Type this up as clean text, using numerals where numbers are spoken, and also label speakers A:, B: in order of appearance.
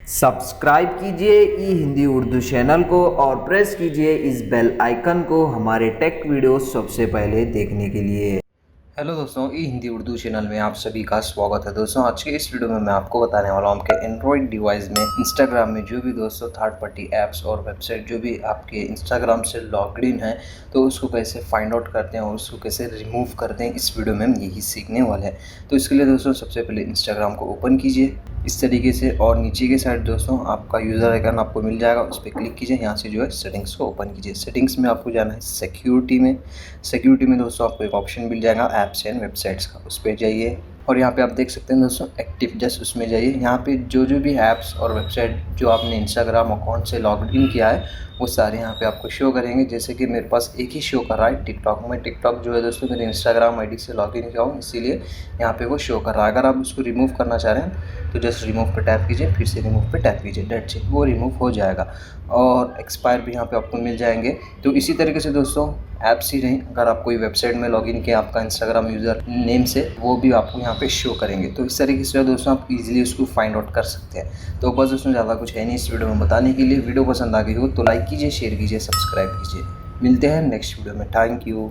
A: Subscribe कीजिए ई Hindi Urdu channel को और प्रेस कीजिए इस बेल आइकन को हमारे टेक वीडियोस सबसे पहले देखने के लिए। हेलो दोस्तों, ई हिंदी उर्दू चैनल में आप सभी का स्वागत है। दोस्तों आज के इस वीडियो में मैं आपको बताने वाला हूँ कि एंड्रॉयड डिवाइस में इंस्टाग्राम में जो भी दोस्तों थर्ड पार्टी ऐप्स और वेबसाइट जो भी आपके इंस्टाग्राम से लॉग्ड इन है तो उसको कैसे फाइंड आउट करते हैं और उसको कैसे रिमूव करते हैं, इस वीडियो में हम यही सीखने वाले हैं। तो इसके लिए दोस्तों सबसे पहले इंस्टाग्राम को ओपन कीजिए इस तरीके से और नीचे के साइड दोस्तों आपका यूज़र आइकन आपको मिल जाएगा, उस पर क्लिक कीजिए। यहाँ से जो है सेटिंग्स को ओपन कीजिए। सेटिंग्स में आपको जाना है सिक्योरिटी में दोस्तों आपको एक ऑप्शन मिल जाएगा ऐप्स एंड वेबसाइट्स का, उस पर जाइए और यहाँ पे आप देख सकते हैं दोस्तों एक्टिव जस्ट उसमें जाइए। यहाँ पे जो भी ऐप्स और वेबसाइट जो आपने इंस्टाग्राम अकाउंट से लॉग इन किया है वो सारे यहाँ पे आपको शो करेंगे। जैसे कि मेरे पास एक ही शो कर रहा है टिकटॉक में। टिकटॉक जो है दोस्तों मेरे इंस्टाग्राम आईडी से लॉग इन किया हूँ, इसीलिए यहाँ पे वो शो कर रहा है। अगर आप उसको रिमूव करना चाह रहे हैं तो जस्ट रिमूव पे टैप कीजिए, फिर से रिमूव पे टैप कीजिए, डेट्स इट, वो रिमूव हो जाएगा। और एक्सपायर भी यहाँ पे आपको मिल जाएंगे। तो इसी तरीके से दोस्तों ऐप्स ही रहें, अगर आप कोई वेबसाइट में लॉगिन किया आपका इंस्टाग्राम यूज़र नेम से, वो भी आपको यहाँ पे शो करेंगे। तो इस तरीके से दोस्तों आप इजीली उसको फाइंड आउट कर सकते हैं। तो बस उसमें ज़्यादा कुछ है नहीं इस वीडियो में बताने के लिए। वीडियो पसंद आ गई हो तो लाइक कीजिए, शेयर कीजिए, सब्सक्राइब कीजिए। मिलते हैं नेक्स्ट वीडियो में। Thank you.